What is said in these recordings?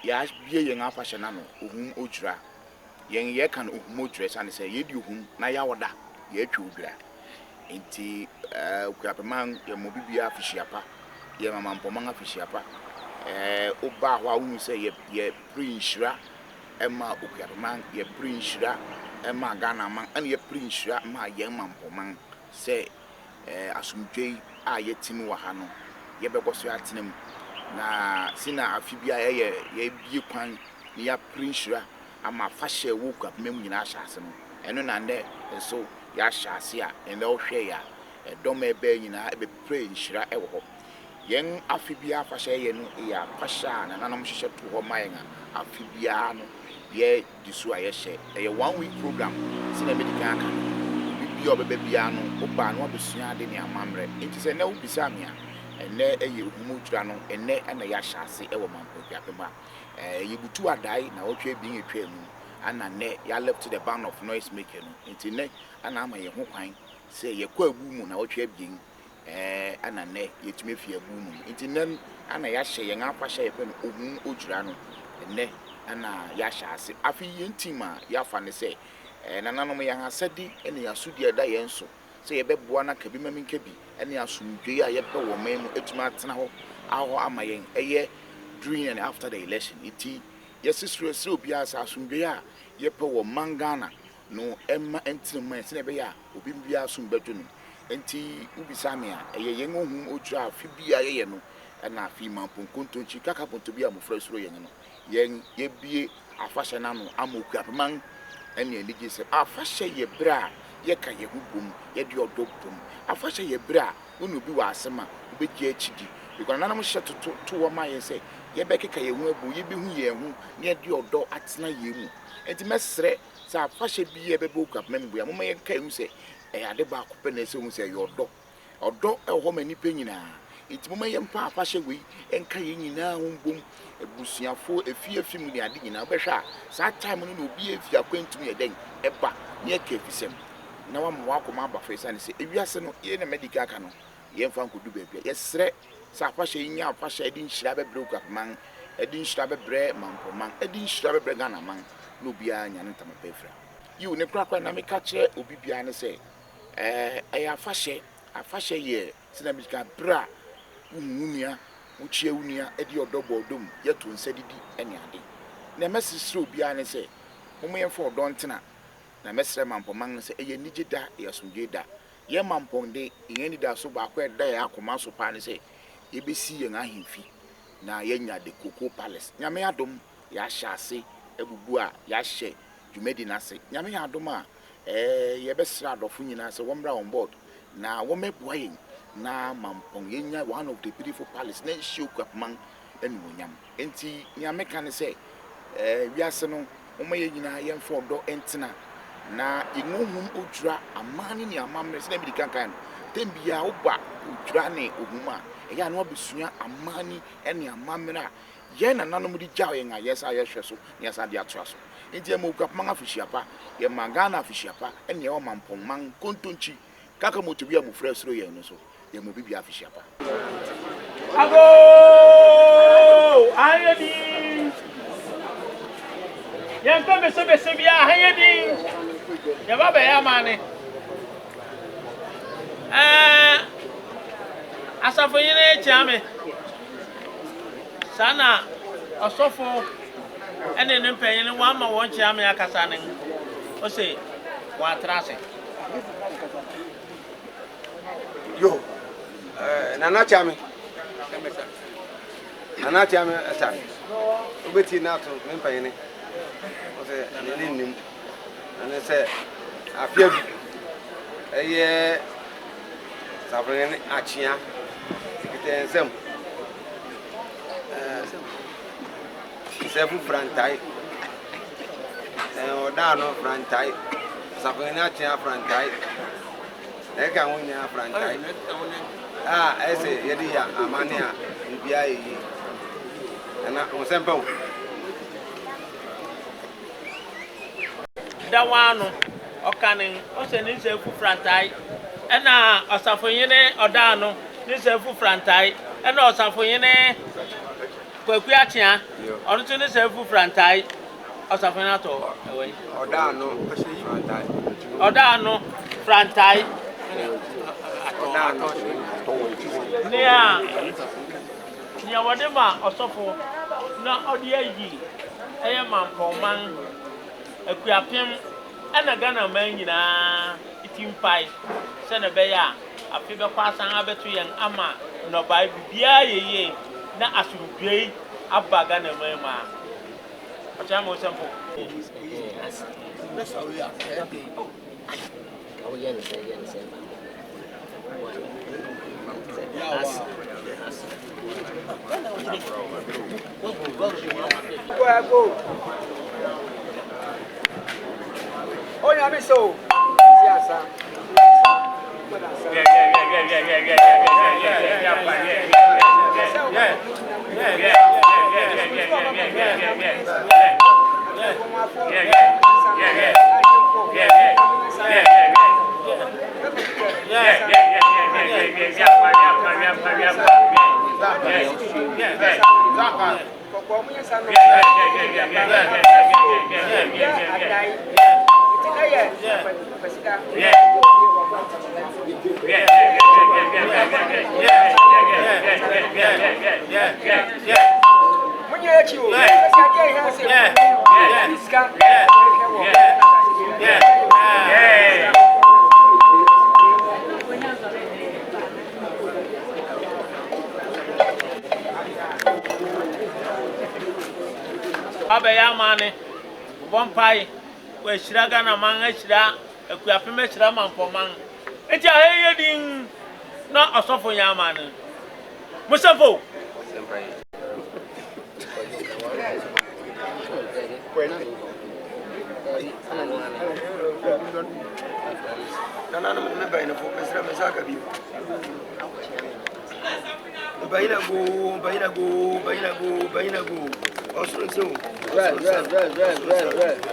ya bie yen afahye na no ohum odwura yen ye kan ohum odwura sane say ye di ohum na ya woda ye atwa odwura enti okuapeman ye mo bibia afihyiapa ye mama mpomanga afihyiapa oba ho awu say ye prinshira ema okuapeman ye prinshira ema Ghana man an ye prinshira ma ye mampoman say asumdwei a ye timi wa ha no ye begoso atenem na sina afibia ye bie kwan ni ya prinshira ama fahye wo okuapeman nyina ahyase no eno na nde so ya hyase a ene ohwe ya dom ebe nyina ebe prinshira ewo ho yen afibia afahye ye no ya pasha na nanom hyehye to ho mayen afibia no ye disu ayehye 1 week program sina medical aka bibia obebia no oba no abesua ade ne amamre enti se na ubisa me a ene ohumudwura no ene na ya hyase ewo mampodiapema yebutu adai na otwe bin etwa mu ana ne ya left the ban of noise maker no enti ne ana ama ye ho kwan se ye kwa abu mu na otwe bin ana ne yetime fi abu mu enti ne ana ya hye ye ngafahye ye pe no ohum odwura no ene ana ya hyase afi yentima ya fa ne se nananom ya hasadi ene ya sudi eda yenso se ye beboa na kabi maminka bi ene asumdwe a ye be wo man mu etuma atena ho aho amayen eye during and after the election iti yesisro se obi asa asumdwe a ye pe wo mangana no emma entima se ne be ya obi bia asumbedu no enti ubisa me a eye yen ohum odwura afi bia ye no na afi mamponkontonchi kaka ponto bia mofra suro yen no yen ye bie afahye na no amokuapeman ene enige se afahye ye bra ye ka ye hubum ye de odopum afahye ye bra unu bi wa asema obeji achidi because nanam hye to wo ma ye se ye bekeka ye hu abu ye bi hu ye hu ne de odo atena ye mu enti mesre se afahye bi ye bebe okuapeman bu ya mo ye ka hu se ade ba ko pe na se hu se ye odo ho mani pe nyina iti mo ye mpa afahye wi enka ye nyina hu bom ebusuafo efie mu ni ade nyina behwa sa time no obi efia kwantum ye den eba ne ka efisem na wa mo akoma aba fa ne se ewiase no ye na medical aka no ye mfa nkodu bebia ye sre sa afahye nya afahye edi nhira bebre okuapeman edi nhira bebre mampoman edi nhira bebre Ghana man no bia nya ntama pefra you ne krakra na meka kire obi bia ne se afahye ye sina medical bra ununia uchie unia edi odobo odom yeto nsadidi ene ade na mesisire obi ane se momo ye fo odo ntena na mesire mampoman se eye nigida ye asumdweda ye mamponde yeni da so ba kwa da ya akoma so pa ne se ye besi ye ahemfi na ye nya de Cocoa Palace nyame adom ya hyase ebubu a ya hye dwumedi na se nyame adom a ye besira adofo nyina se womra on board na womebua yen na mampong yenya one of the beautiful palace na show okuapeman enuonyam enti nyame kan se wiase no mo ye nyina ye mfo do entena na ingohum odwura amani ni amamre se na bi kan tembia oba odwura ne ohuma eya na obesua amani ene amamre ye na nanom di jaw yen ayesa ayehwe so ne asa de atoa so enti e mo okuapeman afihyiapa ye Ghana afihyiapa ene o mampong man kontonchi kaka motobi amufra suro yen no so ye mo bibia afihyiapa ago ayedi yen ka bese bia ayedi ya baba ya mane asafo yene chiame sana osofo ene ne mpanyin wa ma won chiame akasa ne o se wa trase yo nana chiame asa obeti na to me mpanyin o se ne nim ane se afia bi eye safren achia sikitensem sefu frantai odano frantai safren achia frantai eka wonya frantai ese yedi ya amane a bia yi na osempa dawano okanin o se ni sefu frantai ena osafonyene odano ni sefu frantai ena osafonyene kwaku akyea ɔno tso ne sɛ fu frantai ɔsafo na to ɛwɛ ɔda no frantai ɔda no frantai ɔda no nea wɔde ma ɔsɔfo na ɔde ayi ɛyɛ mampɔman akuapem ɛna Ghana man nyinaa itimpai sɛ na bɛyɛ a afi bɛkɔ asan abɛto yɛn ama nnɔbae bibiara yɛyie na asomdwei aba Ghana man mu a ɔkyerɛ ma ɔsɛmpo Olha a missão. Abayamane Bompai we Shiragana man Shira akuapem Shira mampoman enti aheye din na osofo yamane Musafo Nana me bayina fo mesra mesaka bi bayina go Osoro se o.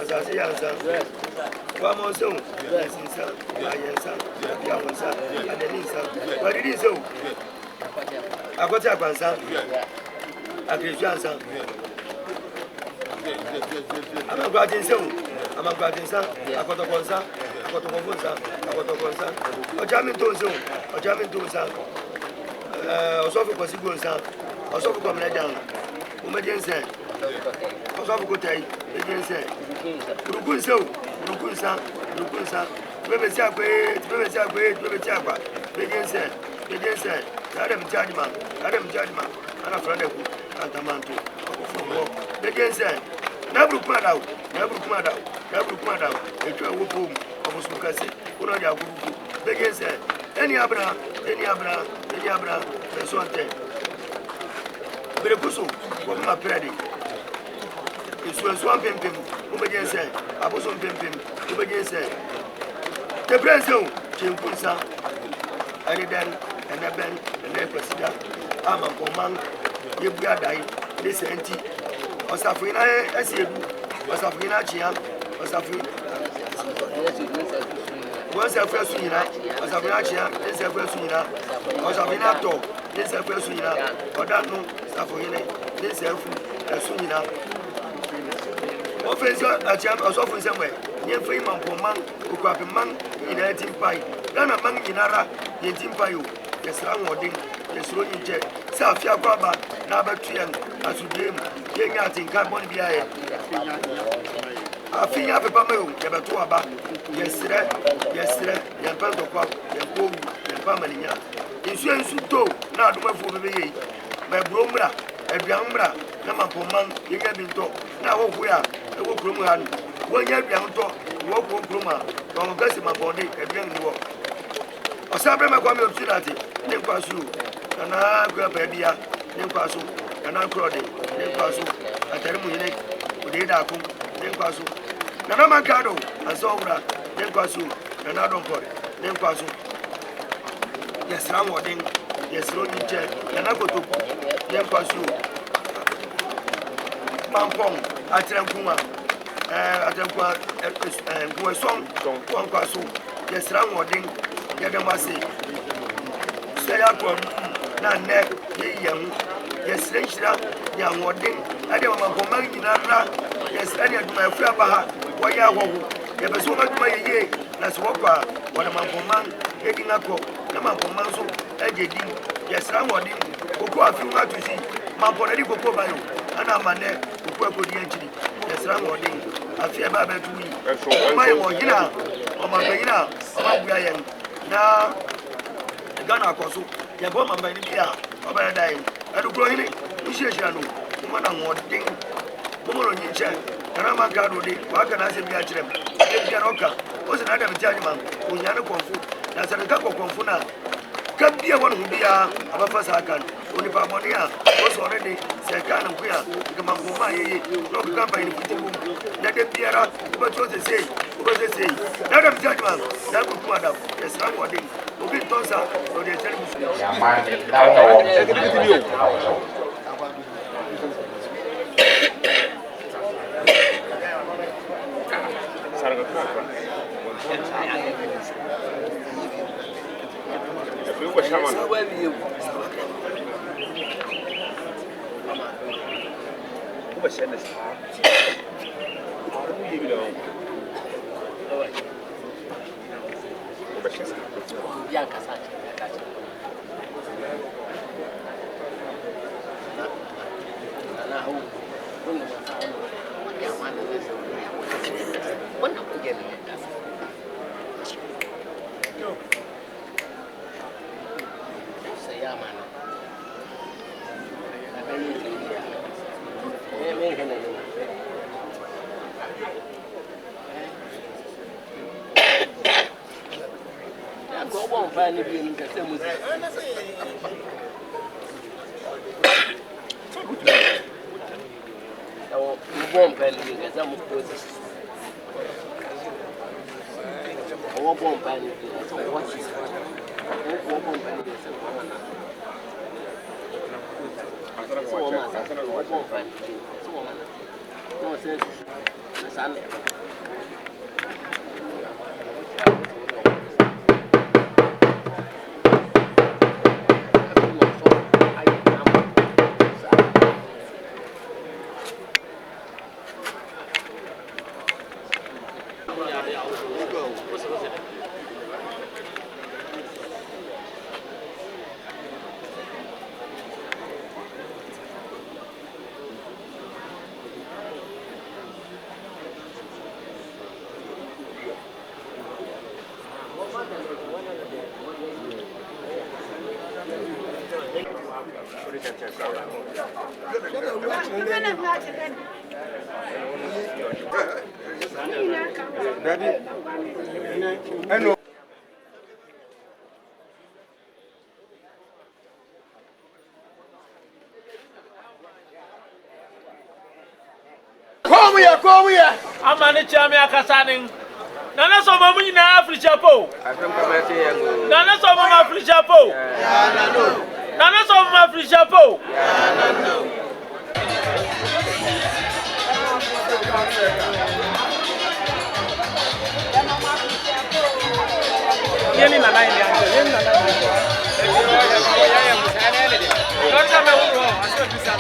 Asase ya nsa. Wa mo se o. Sinsa, ayensa, yafonsa, adeninsa. Wa didi se o. Akoti agbansa. Akrejuansa. Amagwadin se o. Amagwadinsa, akotokonsa, akotokonsa, akotokonsa. Ojamin to se o. Ojamin to sa. Osofu kwasigonsa. Osofu komledan. Umejense. Osofu kotai. Ejense. Urukunsa. Bebe si akwe. Ejense. Adam judgment. Ana frade ku. Antamanto. Ejense. Nabru kumada. Etwa wopom. Obusukasi. Uno ya gugu. Ejense. Eni abra. Besonte. Berekusu. Kwa mapedi. Isuan pimpim, ubejense, abuson pimpim, ubejense. The president, Chimpunsa, Aniden, and Eben, and the president, Amakoman, Yibuadai, this anti, Osafina, Asibu, Osafina Chiam, Osafina. Once a first winner, Osafina Chiam, this a first winner, Osafina Talk, this a first winner, Odano, Safina, this a winner. Offensive acham osofu semwe nyemfe mampoman okwapeman ina timpai na man inara yentimpai o yesra ngodin yesro nyinche sa afia kwaba na abatuan asudem yenya atinka bon biaye afia pepa mayo yebeto aba yesre yempando kwa yempo yempa maninya insu to na adomafu bebeye mebromra aduamra na mampoman yenya binto na wokuya ewo krom han wonya aduan to wo krom a on gasi mabonde aduan ni wo osabre makwa me opportunity ne kwasu na gwa babia ne kwasu na krode ne kwasu atare mu yene ode da ko ne kwasu na mankado asowra ne kwasu na donkore ne kwasu yesra wodin yesro niche na kotoku ne kwasu Mampong, Atrenkuma, Atrenkuma, Guason, Conquasu, yes, Ramoding, Yadamasi, Stay up on Nane, Young, yes, Rachel, nyangoden ade mama poma nyinara yes ade aduma afi abaha woya ahoho ye beso ma aduma yeye na se wokwa wona mama edi ngako na mama so ejedi yes ramodin oku afi nga tusi mama di koko bayo ana mane oku akodi anchiri yes ramodin afi aba ba tuwi mai mo gina o ma bayina o ma buya yen na Ghana akoso ye bo mama ni bia o ba dai adugro hini usheshira no mana ngodin bomoro nyinche kana magado de waka na se bia kirem e bia roka o se na da mtiaje man onya ne konfu na se ka konfu na ka bia wonu bia abafa sa kan oni pa moni a o so already se ka na kuya kama ngoma yeye no ka ba ni fitibu na de bia ra o to se sei na da mtiaje man na ku kuma da esra ngodin obi tonsa o de tell me ya man da Come here. I'm an chami akasaning. Nana so mamu na Africa po. Nana so mamu Africa po. Nana so mamu Africa po. Yeni nana ini anje. Yeni nana ini. Kaka me uro. Aso bisa.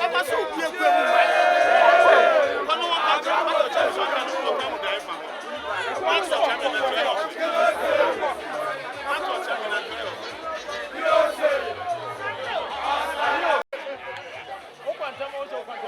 ọba sọ obi ekwu emu ba ọno wọn ka jẹ ọba jẹ sọ ọka no ọka mu dan fa wọn sọ ọka mi na tẹ ọ wọn sọ ọka mi na tẹ ọ o kwanta mo so kwanta